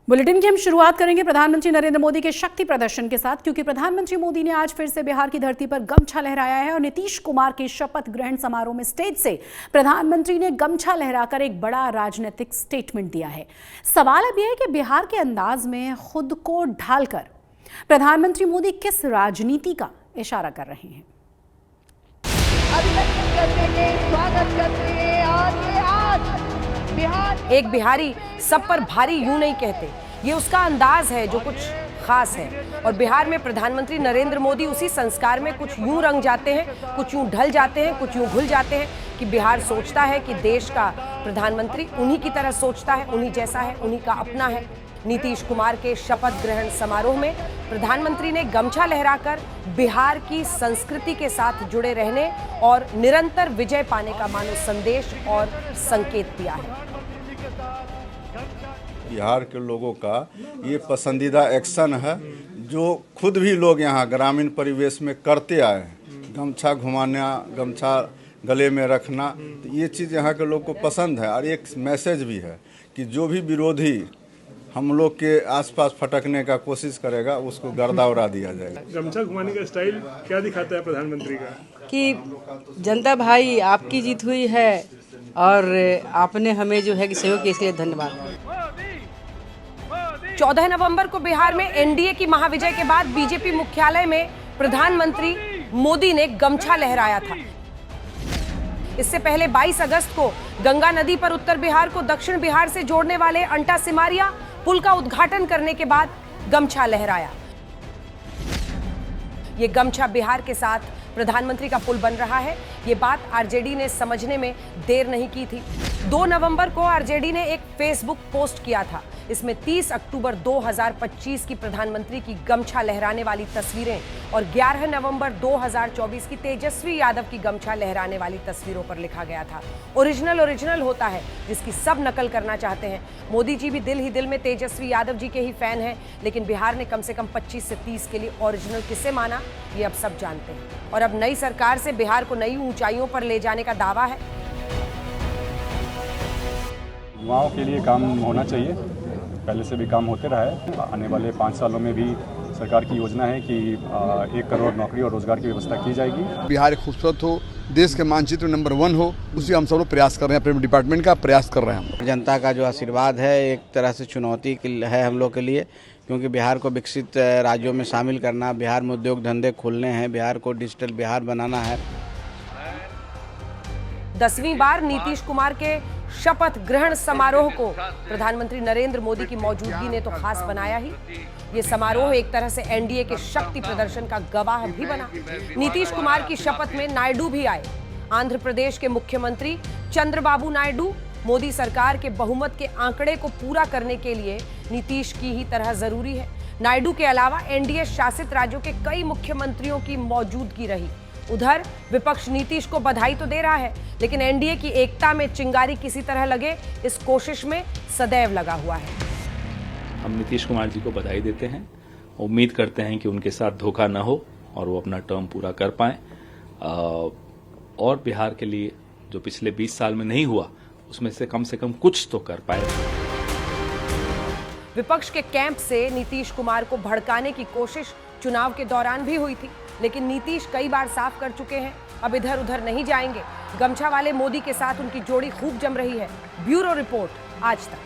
Bulletin की हम शुरुआत करेंगे प्रधानमंत्री नरेंद्र मोदी के शक्ति प्रदर्शन के साथ, क्योंकि प्रधानमंत्री मोदी ने आज फिर से बिहार की धरती पर गमछा लहराया है और नीतीश कुमार के शपथ ग्रहण समारोह में स्टेज से प्रधानमंत्री ने गमछा लहराकर एक बड़ा राजनीतिक स्टेटमेंट दिया है। सवाल अब यह है कि बिहार के अंदाज में खुद को ढालकर प्रधानमंत्री मोदी किस राजनीति का इशारा कर रहे हैं। एक बिहारी सब पर भारी यूं नहीं कहते, ये उसका अंदाज है जो कुछ खास है। और बिहार में प्रधानमंत्री नरेंद्र मोदी उसी संस्कार में कुछ यूं रंग जाते हैं, कुछ यूं ढल जाते हैं, कुछ यूं घुल जाते हैं कि बिहार सोचता है कि देश का प्रधानमंत्री उन्हीं की तरह सोचता है, उन्हीं जैसा है, उन्हीं का अपना है। नीतीश कुमार के शपथ ग्रहण समारोह में प्रधानमंत्री ने गमछा लहराकर बिहार की संस्कृति के साथ जुड़े रहने और निरंतर विजय पाने का मानो संदेश और संकेत दिया है। बिहार के लोगों का ये पसंदीदा एक्शन है जो खुद भी लोग यहाँ ग्रामीण परिवेश में करते आए हैं। गमछा घुमाना, गमछा गले में रखना, तो ये चीज़ यहाँ के लोग को पसंद है। और एक मैसेज भी है कि जो भी विरोधी हम लोग के आसपास फटकने का कोशिश करेगा उसको गर्दा उड़ा दिया जाएगा। गमछा घुमाने का स्टाइल क्या दिखाता है प्रधानमंत्री का? कि जनता भाई आपकी जीत हुई है और आपने हमें जो है कि सहयोग के इसलिए धन्यवाद। 14 नवंबर को बिहार में एनडीए की महाविजय के बाद बीजेपी मुख्यालय में प्रधानमंत्री मोदी ने गमछा लहराया था। इससे पहले 22 अगस्त को गंगा नदी पर उत्तर बिहार को दक्षिण बिहार से जोड़ने वाले अंटा सिमारिया पुल का उद्घाटन करने के बाद गमछा लहराया। ये गमछा बिहार के साथ प्रधानमंत्री का पुल बन रहा है। ये बात आरजेडी ने समझने में देर नहीं की थी। 2 नवंबर को आरजेडी ने एक फेसबुक पोस्ट किया था। इसमें 30 अक्टूबर 2025 की प्रधानमंत्री की गमछा लहराने वाली तस्वीरें और 11 नवंबर 2024 की तेजस्वी यादव की गमछा लहराने वाली तस्वीरों पर लिखा गया था, ओरिजिनल होता है जिसकी सब नकल करना चाहते हैं। मोदी जी भी दिल ही दिल में तेजस्वी यादव जी के ही फैन हैं, लेकिन बिहार ने कम से कम 25 से 30 के लिए ओरिजिनल किसे माना ये अब सब जानते हैं। और अब नई सरकार से बिहार को नई ऊंचाइयों पर ले जाने का दावा है। युवाओं के लिए काम होना चाहिए, पहले से भी काम होते रहा है। आने वाले 5 सालों में भी सरकार की योजना है कि 1 करोड़ नौकरी और रोजगार की व्यवस्था की जाएगी। बिहार खूबसूरत हो, देश के मानचित्र नंबर 1 हो, उसी हम सब लोग प्रयास कर रहे हैं, अपने डिपार्टमेंट का प्रयास कर रहे हैं। हम जनता का जो आशीर्वाद है एक तरह से चुनौती है हम लोग के लिए, क्योंकि बिहार को विकसित राज्यों में शामिल करना, बिहार में उद्योग धंधे खोलने हैं, बिहार को डिजिटल बिहार बनाना है। 10वीं बार नीतीश कुमार के शपथ ग्रहण समारोह को प्रधानमंत्री नरेंद्र मोदी की मौजूदगी ने तो खास बनाया ही। ये समारोह एक तरह से एनडीए के शक्ति प्रदर्शन का गवाह भी बना। नीतीश कुमार की शपथ में नायडू भी आए। आंध्र प्रदेश के मुख्यमंत्री चंद्रबाबू नायडू मोदी सरकार के बहुमत के आंकड़े को पूरा करने के लिए नीतीश की ही तरह जरूरी है। नायडू के अलावा एनडीए शासित राज्यों के कई मुख्यमंत्रियों की मौजूदगी रही। उधर विपक्ष नीतीश को बधाई तो दे रहा है, लेकिन एनडीए की एकता में चिंगारी किसी तरह लगे इस कोशिश में सदैव लगा हुआ है। हम नीतीश कुमार जी को बधाई देते हैं, उम्मीद करते हैं कि उनके साथ धोखा न हो और वो अपना टर्म पूरा कर पाएं और बिहार के लिए जो पिछले 20 साल में नहीं हुआ उसमें से कम कुछ तो कर पाए। विपक्ष के कैंप से नीतीश कुमार को भड़काने की कोशिश चुनाव के दौरान भी हुई थी, लेकिन नीतीश कई बार साफ कर चुके हैं अब इधर उधर नहीं जाएंगे। गमछा वाले मोदी के साथ उनकी जोड़ी खूब जम रही है। ब्यूरो रिपोर्ट आज तक।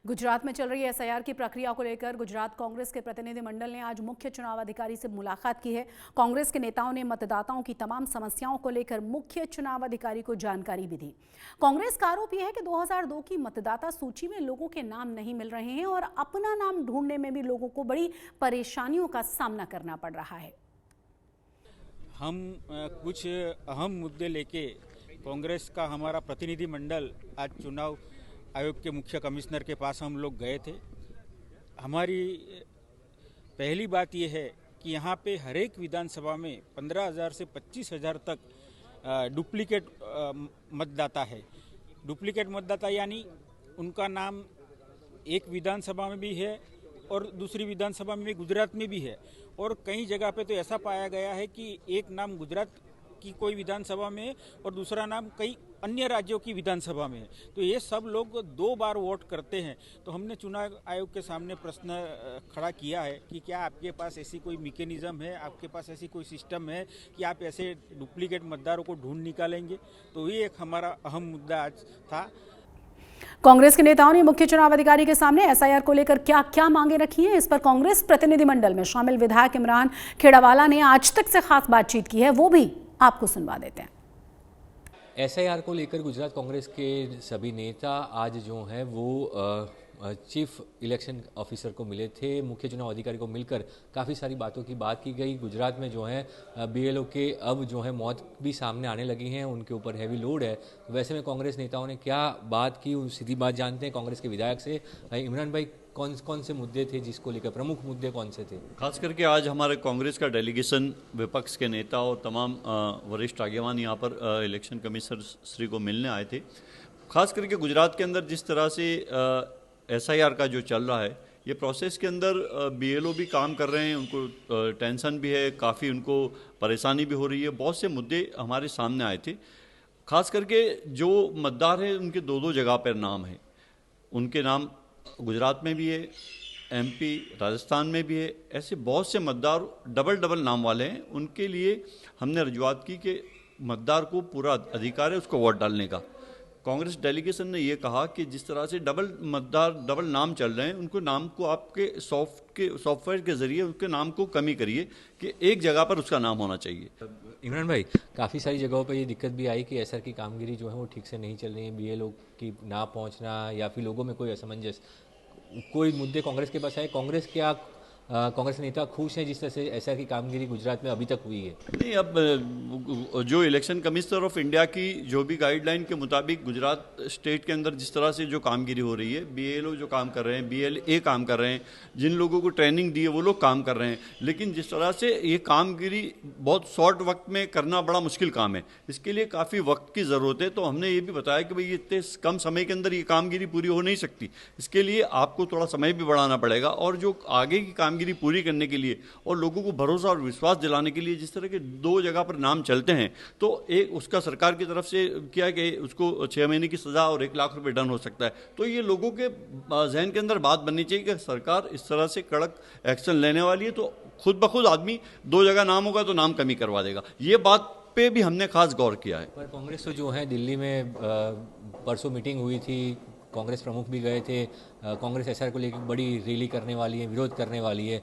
गुजरात में चल रही एसआईआर की प्रक्रिया को लेकर गुजरात कांग्रेस के प्रतिनिधिमंडल ने आज मुख्य चुनाव अधिकारी से मुलाकात की है। कांग्रेस के नेताओं ने मतदाताओं की तमाम समस्याओं को लेकर मुख्य चुनाव अधिकारी को जानकारी भी दी। कांग्रेस का आरोप यह है कि 2002 की मतदाता सूची में लोगों के नाम नहीं मिल रहे हैं और अपना नाम ढूंढने में भी लोगों को बड़ी परेशानियों का सामना करना पड़ रहा है। हम कुछ अहम मुद्दे लेके कांग्रेस का हमारा प्रतिनिधिमंडल आज चुनाव आयोग के मुख्य कमिश्नर के पास हम लोग गए थे। हमारी पहली बात यह है कि यहाँ पे हर एक विधानसभा में 15,000 से 25,000 तक डुप्लीकेट मतदाता है। डुप्लीकेट मतदाता यानी उनका नाम एक विधानसभा में भी है और दूसरी विधानसभा में गुजरात में भी है। और कई जगह पे तो ऐसा पाया गया है कि एक नाम गुजरात की कोई विधानसभा में है और दूसरा नाम कई अन्य राज्यों की विधानसभा में है। तो ये सब लोग 2 बार वोट करते हैं। तो हमने चुनाव आयोग के सामने प्रश्न खड़ा किया है कि क्या आपके पास ऐसी कोई मैकेनिज्म है, आपके पास ऐसी कोई सिस्टम है कि आप ऐसे डुप्लीकेट मतदारों को ढूंढ निकालेंगे। तो ये एक हमारा अहम मुद्दा आज था। कांग्रेस के नेताओं ने मुख्य चुनाव अधिकारी के सामने एसआईआर को लेकर क्या क्या मांगे रखी हैं, इस पर कांग्रेस प्रतिनिधिमंडल में शामिल विधायक इमरान खेड़ावाला ने आज तक से खास बातचीत की है, वो भी आपको सुनवा देते हैं। एसआईआर को लेकर गुजरात कांग्रेस के सभी नेता आज जो हैं वो चीफ इलेक्शन ऑफिसर को मिले थे। मुख्य चुनाव अधिकारी को मिलकर काफ़ी सारी बातों की बात की गई। गुजरात में जो है बीएलओ के अब जो है मौत भी सामने आने लगी हैं, उनके ऊपर हैवी लोड है। वैसे में कांग्रेस नेताओं ने क्या बात की, सीधी बात जानते हैं कांग्रेस के विधायक से। इमरान भाई, कौन से मुद्दे थे जिसको लेकर, प्रमुख मुद्दे कौन से थे? खास करके आज हमारे कांग्रेस का डेलीगेशन विपक्ष के नेता और तमाम वरिष्ठ आगेवान यहाँ पर इलेक्शन कमिश्नर श्री को मिलने आए थे। खास करके गुजरात के अंदर जिस तरह से एसआईआर का जो चल रहा है, ये प्रोसेस के अंदर बीएलओ भी काम कर रहे हैं, उनको टेंशन भी है, काफ़ी उनको परेशानी भी हो रही है। बहुत से मुद्दे हमारे सामने आए थे। खास करके जो मतदार हैं उनके 2 जगह पर नाम है, उनके नाम गुजरात में भी है, एमपी राजस्थान में भी है। ऐसे बहुत से मतदार डबल नाम वाले हैं। उनके लिए हमने रजूआत की कि मतदार को पूरा अधिकार है उसको वोट डालने का। कांग्रेस डेलीगेशन ने ये कहा कि जिस तरह से डबल नाम चल रहे हैं, उनको नाम को आपके सॉफ्टवेयर के जरिए उसके नाम को कमी करिए कि एक जगह पर उसका नाम होना चाहिए। इमरान भाई, काफ़ी सारी जगहों पर ये दिक्कत भी आई कि एसआईआर की कामगिरी जो है वो ठीक से नहीं चल रही है, बीएलओ की ना पहुंचना या फिर लोगों में कोई असमंजस। कोई मुद्दे कांग्रेस के पास आए? कांग्रेस नेता खुश हैं जिस तरह से एसआईआर की कामगिरी गुजरात में अभी तक हुई है? नहीं, अब जो इलेक्शन कमिश्नर ऑफ इंडिया की जो भी गाइडलाइन के मुताबिक गुजरात स्टेट के अंदर जिस तरह से जो कामगिरी हो रही है, बीएलओ जो काम कर रहे हैं, बीएलए काम कर रहे हैं, जिन लोगों को ट्रेनिंग दी है वो लोग काम कर रहे हैं। लेकिन जिस तरह से ये कामगिरी बहुत शॉर्ट वक्त में करना बड़ा मुश्किल काम है, इसके लिए काफ़ी वक्त की ज़रूरत है। तो हमने ये भी बताया कि भाई इतने कम समय के अंदर ये कामगिरी पूरी हो नहीं सकती, इसके लिए आपको थोड़ा समय भी बढ़ाना पड़ेगा। और जो आगे की कामगिरी पूरी करने के लिए और लोगों को भरोसा और विश्वास दिलाने के लिए जिस तरह के 2 जगह पर नाम चलते हैं, तो एक उसका सरकार की तरफ से क्या कि उसको 6 महीने की सजा और 1 लाख रुपए दंड हो सकता है। तो ये लोगों के जहन के अंदर बात बननी चाहिए कि सरकार इस तरह से कड़क एक्शन लेने वाली है, तो खुद ब खुद आदमी 2 जगह नाम होगा तो नाम कमी करवा देगा। ये बात पे भी हमने खास गौर किया है। पर कांग्रेस तो जो है दिल्ली में परसों मीटिंग हुई थी, कांग्रेस प्रमुख भी गए थे। कांग्रेस एसआईआर को लेकर बड़ी रैली करने वाली है, विरोध करने वाली है,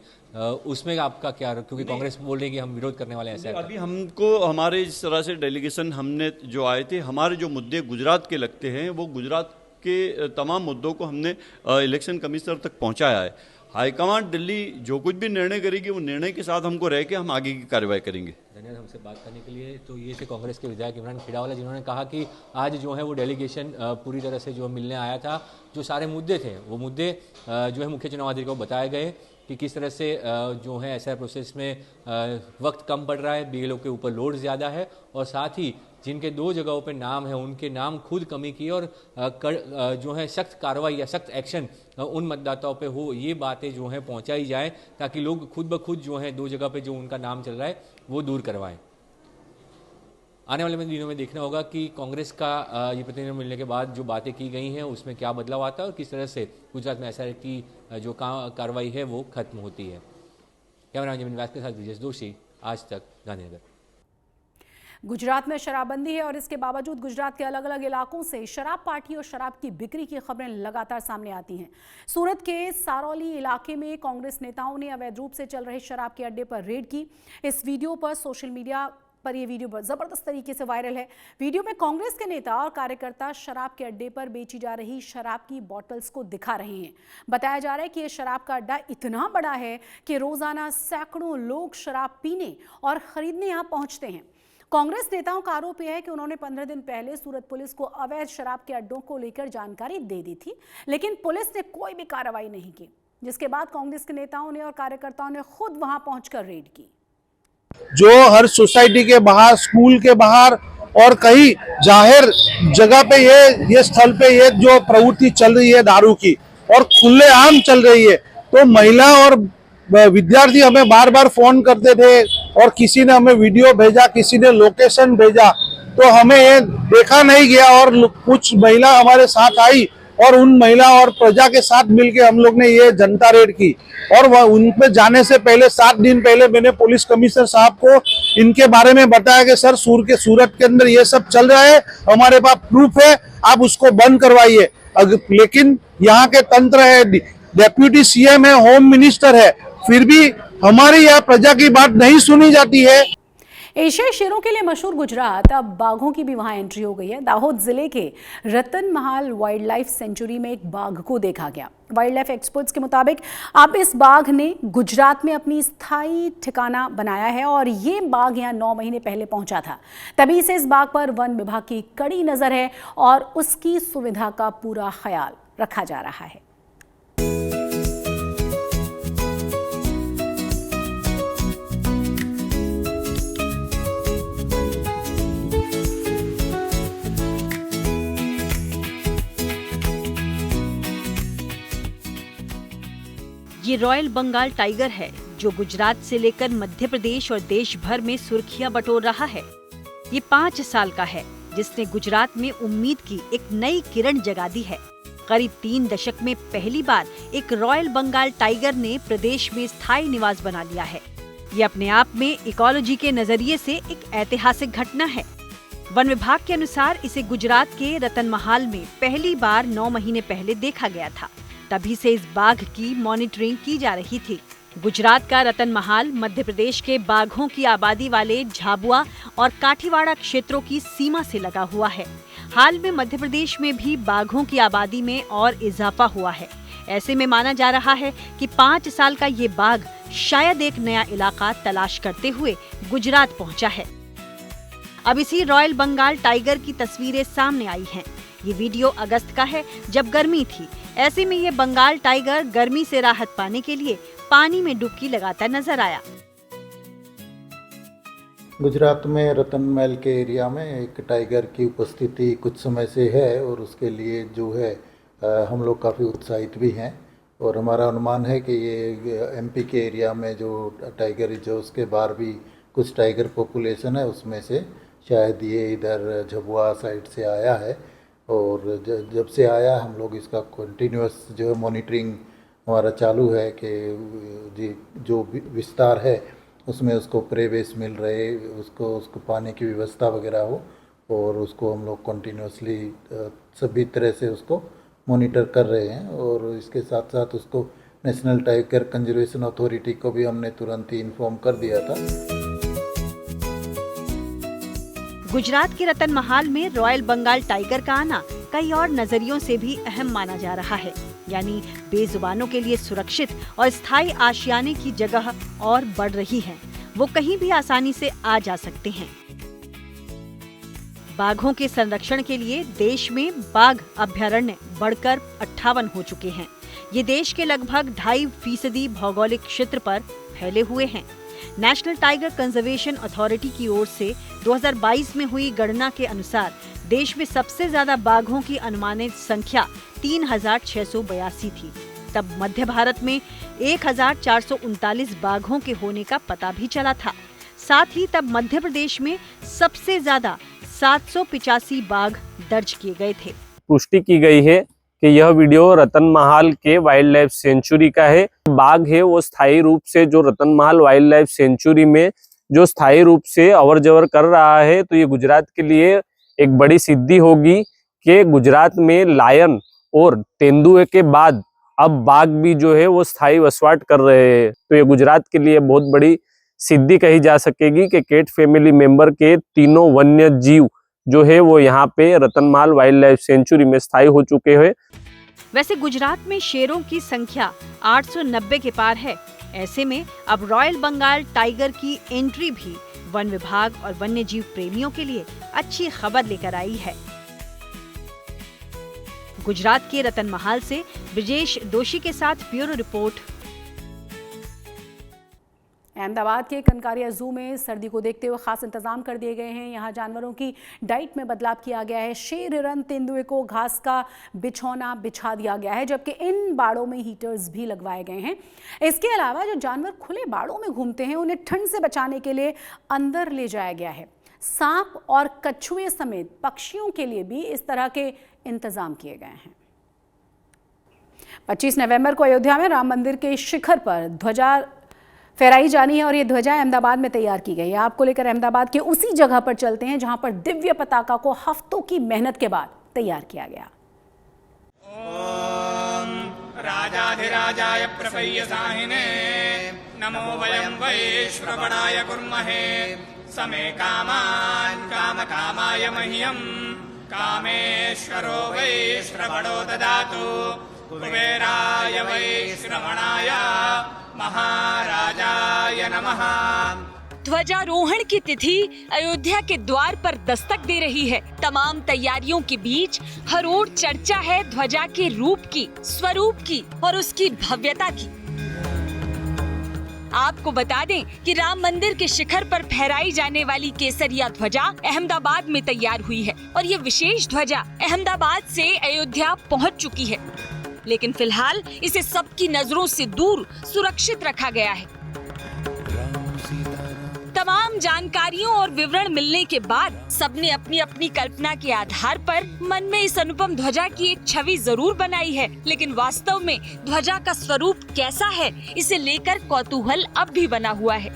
उसमें आपका क्या? क्योंकि कांग्रेस बोल रही है कि हम विरोध करने वाले हैं एसआईआर। अभी हमको हमारे जिस तरह से डेलीगेशन हमने जो आए थे, हमारे जो मुद्दे गुजरात के लगते हैं वो गुजरात के तमाम मुद्दों को हमने इलेक्शन कमिश्नर तक पहुंचाया है। हाईकमांड दिल्ली जो कुछ भी निर्णय करेगी वो निर्णय के साथ हमको रह के हम आगे की कार्रवाई करेंगे। धन्यवाद हमसे बात करने के लिए। तो ये थे कांग्रेस के विधायक इमरान खेड़ावाला, जिन्होंने कहा कि आज जो है वो डेलीगेशन पूरी तरह से जो मिलने आया था, जो सारे मुद्दे थे वो मुद्दे जो है मुख्य चुनाव अधिकारी को बताए गए कि किस तरह से जो है एसआईआर प्रोसेस में वक्त कम पड़ रहा है, बीएलओ के ऊपर लोड ज़्यादा है, और साथ ही जिनके 2 जगहों पे नाम है उनके नाम खुद कमी किए और जो है सख्त कार्रवाई या सख्त एक्शन उन मतदाताओं पे हो, ये बातें जो है पहुंचाई जाए ताकि लोग खुद ब खुद जो है 2 जगह पे जो उनका नाम चल रहा है वो दूर करवाएं। आने वाले दिनों में देखना होगा कि कांग्रेस का ये प्रतिनिधि मिलने के बाद जो बातें की गई हैं उसमें क्या बदलाव आता है और किस तरह से गुजरात में एसआईआर की जो कार्रवाई है वो खत्म होती है। कैमरामैन जमीन व्यास के साथ ब्रिजेश जोशी, आज तक, गांधीनगर। गुजरात में शराबबंदी है और इसके बावजूद गुजरात के अलग अलग इलाकों से शराब पार्टी और शराब की बिक्री की खबरें लगातार सामने आती हैं। सूरत के सारौली इलाके में कांग्रेस नेताओं ने अवैध रूप से चल रहे शराब के अड्डे पर रेड की। इस वीडियो पर सोशल मीडिया पर यह वीडियो जबरदस्त तरीके से वायरल है। वीडियो में कांग्रेस के नेता और कार्यकर्ता शराब के अड्डे पर बेची जा रही शराब की बोतल्स को दिखा रहे हैं। बताया जा रहा है कि यह शराब का अड्डा इतना बड़ा है कि रोजाना सैकड़ों लोग शराब पीने और खरीदने यहां पहुंचते हैं। कांग्रेस नेताओं का आरोप यह है कि उन्होंने 15 दिन पहले सूरत पुलिस को अवैध शराब के अड्डों को लेकर जानकारी दे दी थी, लेकिन पुलिस ने कोई भी कार्रवाई नहीं की, जिसके बाद कांग्रेस के नेताओं ने और कार्यकर्ताओं ने खुद वहां पहुंचकर रेड की। जो हर सोसाइटी के बाहर, स्कूल के बाहर और कई जाहिर जगह पे ये स्थल पे ये जो प्रवृत्ति चल रही है दारू की और खुलेआम चल रही है, तो तो महिला और विद्यार्थी हमें बार बार फोन करते थे और किसी ने हमें वीडियो भेजा, किसी ने लोकेशन भेजा, तो हमें ये देखा नहीं गया और कुछ महिला हमारे साथ आई और उन महिला और प्रजा के साथ मिलके हम लोग ने ये जनता रेड की। और उन पे जाने से पहले 7 दिन पहले मैंने पुलिस कमिश्नर साहब को इनके बारे में बताया कि सर सूरत के अंदर ये सब चल रहा है, हमारे पास प्रूफ है, आप उसको बंद करवाइए। लेकिन यहाँ के तंत्र है, डेप्यूटी सीएम है, होम मिनिस्टर है, फिर भी हमारी यहाँ प्रजा की बात नहीं सुनी जाती है। एशियाई शेरों के लिए मशहूर गुजरात, अब बाघों की भी वहां एंट्री हो गई है। दाहोद जिले के रतनमहाल वाइल्ड लाइफ सेंचुरी में एक बाघ को देखा गया। वाइल्ड लाइफ एक्सपर्ट्स के मुताबिक अब इस बाघ ने गुजरात में अपनी स्थायी ठिकाना बनाया है और ये बाघ यहाँ 9 महीने पहले पहुंचा था। तभी से इस बाघ पर वन विभाग की कड़ी नजर है और उसकी सुविधा का पूरा ख्याल रखा जा रहा है। ये रॉयल बंगाल टाइगर है जो गुजरात से लेकर मध्य प्रदेश और देश भर में सुर्खियां बटोर रहा है। ये 5 साल का है जिसने गुजरात में उम्मीद की एक नई किरण जगा दी है। करीब 3 दशक में पहली बार एक रॉयल बंगाल टाइगर ने प्रदेश में स्थायी निवास बना लिया है। ये अपने आप में इकोलॉजी के नजरिए से एक ऐतिहासिक घटना है। वन विभाग के अनुसार इसे गुजरात के रतनमहाल में पहली बार 9 महीने पहले देखा गया था। तभी से इस बाघ की मॉनिटरिंग की जा रही थी। गुजरात का रतनमहाल मध्य प्रदेश के बाघों की आबादी वाले झाबुआ और काठीवाड़ा क्षेत्रों की सीमा से लगा हुआ है। हाल में मध्य प्रदेश में भी बाघों की आबादी में और इजाफा हुआ है। ऐसे में माना जा रहा है कि 5 साल का ये बाघ शायद एक नया इलाका तलाश करते हुए गुजरात पहुंचा है। अब इसी रॉयल बंगाल टाइगर की तस्वीरें सामने आई हैं। ये वीडियो अगस्त का है जब गर्मी थी। ऐसे में ये बंगाल टाइगर गर्मी से राहत पाने के लिए पानी में डुबकी लगाता नजर आया। गुजरात में रतनमहल के एरिया में एक टाइगर की उपस्थिति कुछ समय से है और उसके लिए जो है हम लोग काफ़ी उत्साहित भी हैं और हमारा अनुमान है कि ये एमपी के एरिया में जो टाइगर जो उसके बाहर भी कुछ टाइगर पॉपुलेशन है उसमें से शायद ये इधर झबुआ साइड से आया है और जब से आया हम लोग इसका कंटिन्यूअस जो है मॉनिटरिंग हमारा चालू है कि जो विस्तार है उसमें उसको प्रे बेस मिल रहे, उसको पानी की व्यवस्था वगैरह हो और उसको हम लोग कंटिन्यूअसली सभी तरह से उसको मॉनिटर कर रहे हैं। और इसके साथ साथ उसको नेशनल टाइगर कंजर्वेशन अथॉरिटी को भी हमने तुरंत ही इन्फॉर्म कर दिया था। गुजरात के रतनमहाल में रॉयल बंगाल टाइगर का आना कई और नजरियों से भी अहम माना जा रहा है, यानी बेजुबानों के लिए सुरक्षित और स्थायी आशियाने की जगह और बढ़ रही है। वो कहीं भी आसानी से आ जा सकते हैं। बाघों के संरक्षण के लिए देश में बाघ अभयारण्य बढ़कर 58 हो चुके हैं। ये देश के लगभग 2.5% भौगोलिक क्षेत्र पर फैले हुए हैं। नेशनल टाइगर कंजर्वेशन अथॉरिटी की ओर से 2022 में हुई गणना के अनुसार देश में सबसे ज्यादा बाघों की अनुमानित संख्या 3,682 थी। तब मध्य भारत में 1,439 बाघों के होने का पता भी चला था। साथ ही तब मध्य प्रदेश में सबसे ज्यादा 785 बाघ दर्ज किए गए थे। पुष्टि की गई है कि यह वीडियो रतनमहाल के वाइल्ड लाइफ सेंचुरी का है। बाघ है वो स्थायी रूप से जो रतनमहाल वाइल्ड लाइफ सेंचुरी में जो स्थायी रूप से अवर जवर कर रहा है, तो ये गुजरात के लिए एक बड़ी सिद्धि होगी कि गुजरात में लायन और तेंदुए के बाद अब बाघ भी जो है वो स्थायी वसवाट कर रहे हैं। तो ये गुजरात के लिए बहुत बड़ी सिद्धि कही जा सकेगी कि कैट फैमिली मेंबर के तीनों वन्य जीव जो है वो यहाँ पे रतनमहाल वाइल्ड लाइफ सेंचुरी में स्थायी हो चुके हैं। वैसे गुजरात में शेरों की संख्या 890 के पार है। ऐसे में अब रॉयल बंगाल टाइगर की एंट्री भी वन विभाग और वन्य जीव प्रेमियों के लिए अच्छी खबर लेकर आई है। गुजरात के रतनमहाल से ब्रिजेश दोषी के साथ ब्यूरो रिपोर्ट। अहमदाबाद के कनकारिया जू में सर्दी को देखते हुए खास इंतजाम कर दिए गए हैं। यहाँ जानवरों की डाइट में बदलाव किया गया है। शेर, हिरन, तेंदुए को घास का बिछौना बिछा दिया गया है, जबकि इन बाड़ों में हीटर्स भी लगवाए गए हैं। इसके अलावा जो जानवर खुले बाड़ों में घूमते हैं उन्हें ठंड से बचाने के लिए अंदर ले जाया गया है। सांप और कछुए समेत पक्षियों के लिए भी इस तरह के इंतजाम किए गए हैं। 25 नवंबर को अयोध्या में राम मंदिर के शिखर पर ध्वजा फहराई जानी है और ये ध्वजा अहमदाबाद में तैयार की गई है। आपको लेकर अहमदाबाद के उसी जगह पर चलते हैं जहां पर दिव्य पताका को हफ्तों की मेहनत के बाद तैयार किया गया। ओम राजाधिराजाय प्रसय्यसाहिने नमो वयं वै श्रवणाय कुर्महे समे कामान् कामकामाय मह्यं कामेश्वरो वै श्रवणो ददातु कुबेराय वै श्रवणाय महाराजाय नमः। ध्वजारोहण की तिथि अयोध्या के द्वार पर दस्तक दे रही है। तमाम तैयारियों के बीच हर ओर चर्चा है ध्वजा के रूप की, स्वरूप की और उसकी भव्यता की। आपको बता दें कि राम मंदिर के शिखर पर फहराई जाने वाली केसरिया ध्वजा अहमदाबाद में तैयार हुई है और ये विशेष ध्वजा अहमदाबाद से अयोध्या पहुंच चुकी है, लेकिन फिलहाल इसे सबकी नजरों से दूर सुरक्षित रखा गया है। तमाम जानकारियों और विवरण मिलने के बाद सबने अपनी अपनी कल्पना के आधार पर मन में इस अनुपम ध्वजा की एक छवि जरूर बनाई है, लेकिन वास्तव में ध्वजा का स्वरूप कैसा है इसे लेकर कौतूहल अब भी बना हुआ है।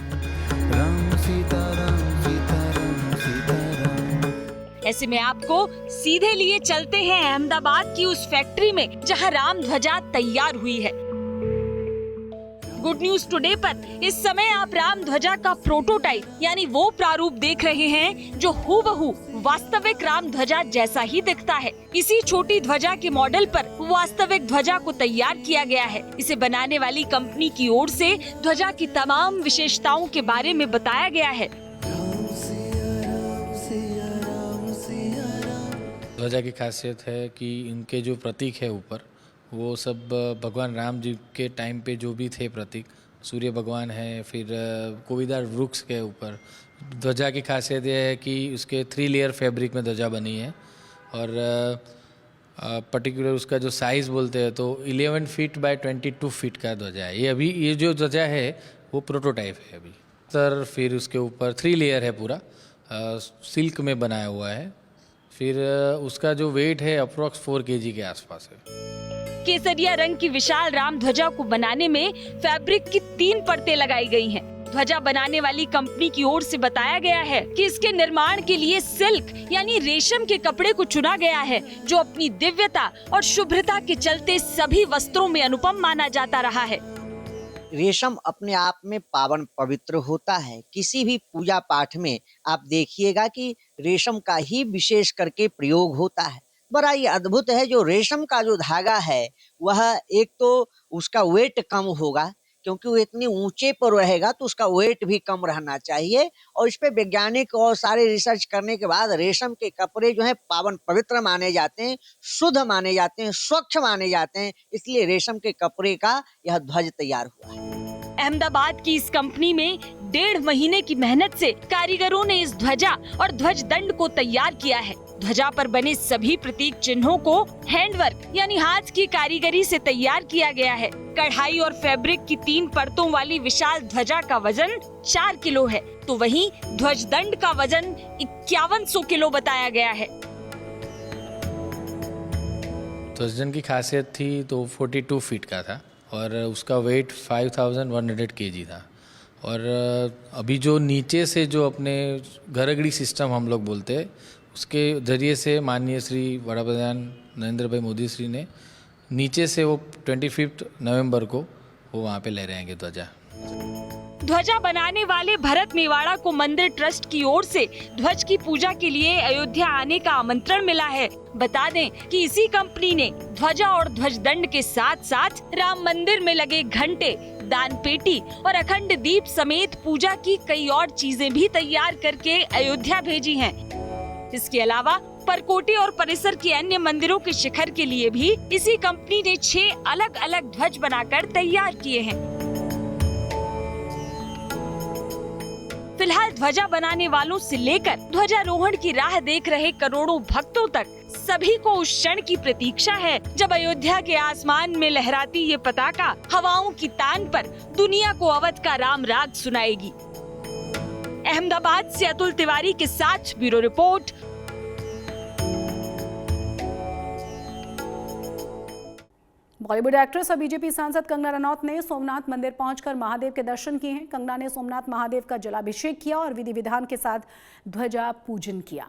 ऐसे में आपको सीधे लिए चलते हैं अहमदाबाद की उस फैक्ट्री में जहां राम ध्वजा तैयार हुई है। गुड न्यूज टुडे पर इस समय आप राम ध्वजा का प्रोटोटाइप यानी वो प्रारूप देख रहे हैं जो हूबहू वास्तविक राम ध्वजा जैसा ही दिखता है। इसी छोटी ध्वजा के मॉडल पर वास्तविक ध्वजा को तैयार किया गया है। इसे बनाने वाली कंपनी की ओर से ध्वजा की तमाम विशेषताओं के बारे में बताया गया है। ध्वजा की खासियत है कि इनके जो प्रतीक है ऊपर वो सब भगवान राम जी के टाइम पे जो भी थे प्रतीक, सूर्य भगवान है, फिर कोविदार वृक्ष के ऊपर। ध्वजा की खासियत यह है कि उसके 3 लेयर फैब्रिक में ध्वजा बनी है और पर्टिकुलर उसका जो साइज़ बोलते हैं तो 11 फीट बाय 22 फीट का ध्वजा है। ये जो ध्वजा है वो प्रोटोटाइप है अभी। सर फिर उसके ऊपर 3 लेयर है, पूरा सिल्क में बनाया हुआ है। फिर उसका जो वेट है अप्रोक्स 4 kg के आसपास है। केसरिया रंग की विशाल राम ध्वजा को बनाने में फैब्रिक की 3 परतें लगाई गई हैं। ध्वजा बनाने वाली कंपनी की ओर से बताया गया है कि इसके निर्माण के लिए सिल्क यानी रेशम के कपड़े को चुना गया है, जो अपनी दिव्यता और शुभ्रता के चलते सभी वस्त्रों में अनुपम माना जाता रहा है। रेशम अपने आप में पावन पवित्र होता है। किसी भी पूजा पाठ में आप देखिएगा कि रेशम का ही विशेष करके प्रयोग होता है। बड़ा ही अद्भुत है। जो रेशम का जो धागा है वह एक तो उसका वेट कम होगा, क्योंकि वो इतनी ऊंचे पर रहेगा तो उसका वेट भी कम रहना चाहिए। और इस पे वैज्ञानिक और सारे रिसर्च करने के बाद रेशम के कपड़े जो है पावन पवित्र माने जाते हैं, शुद्ध माने जाते हैं, स्वच्छ माने जाते हैं। इसलिए रेशम के कपड़े का यह ध्वज तैयार हुआ है। अहमदाबाद की इस कंपनी में 1.5 महीने की मेहनत से कारीगरों ने इस ध्वजा और ध्वज दंड को तैयार किया है। ध्वजा पर बने सभी प्रतीक चिन्हों को हैंडवर्क यानी हाथ की कारीगरी से तैयार किया गया है। कढ़ाई और फैब्रिक की 3 परतों वाली विशाल ध्वजा का वजन 4 किलो है, तो वहीं ध्वज दंड का वजन 5100 किलो बताया गया है। ध्वजदंड की खासियत थी तो 42 फीट का था और उसका वेट 5100 kg था। और अभी जो नीचे से जो अपने घरगड़ी सिस्टम हम लोग बोलते हैं उसके जरिए से माननीय श्री वड़ा प्रधान नरेंद्र भाई मोदी श्री ने नीचे से वो 25 नवंबर को वो वहाँ पे ले रहेंगे ध्वजा। ध्वजा बनाने वाले भरत मेवाड़ा को मंदिर ट्रस्ट की ओर से ध्वज की पूजा के लिए अयोध्या आने का आमंत्रण मिला है। बता दें कि इसी कंपनी ने ध्वजा और ध्वज दंड के साथ साथ राम मंदिर में लगे घंटे, दान पेटी और अखंड दीप समेत पूजा की कई और चीजें भी तैयार करके अयोध्या भेजी हैं। इसके अलावा परकोटे और परिसर के अन्य मंदिरों के शिखर के लिए भी इसी कंपनी ने 6 अलग अलग ध्वज बनाकर तैयार किए हैं। फिलहाल ध्वजा बनाने वालों से लेकर ध्वजारोहण की राह देख रहे करोड़ों भक्तों तक सभी को उस क्षण की प्रतीक्षा है जब अयोध्या के आसमान में लहराती ये पताका हवाओं की तान पर दुनिया को अवध का राम राग सुनाएगी। अहमदाबाद से अतुल तिवारी के साथ ब्यूरो रिपोर्ट। बॉलीवुड एक्ट्रेस और बीजेपी सांसद कंगना रनौत ने सोमनाथ मंदिर पहुंचकर महादेव के दर्शन किए हैं। कंगना ने सोमनाथ महादेव का जलाभिषेक किया और विधि विधान के साथ ध्वजा पूजन किया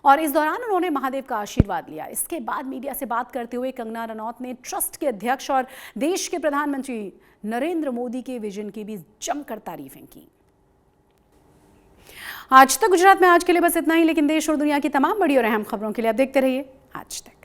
और इस दौरान उन्होंने महादेव का आशीर्वाद लिया। इसके बाद मीडिया से बात करते हुए कंगना रनौत ने ट्रस्ट के अध्यक्ष और देश के प्रधानमंत्री नरेंद्र मोदी के विजन की भी जमकर तारीफें की। आज तक गुजरात में आज के लिए बस इतना ही, लेकिन देश और दुनिया की तमाम बड़ी और अहम खबरों के लिए आप देखते रहिए आज तक।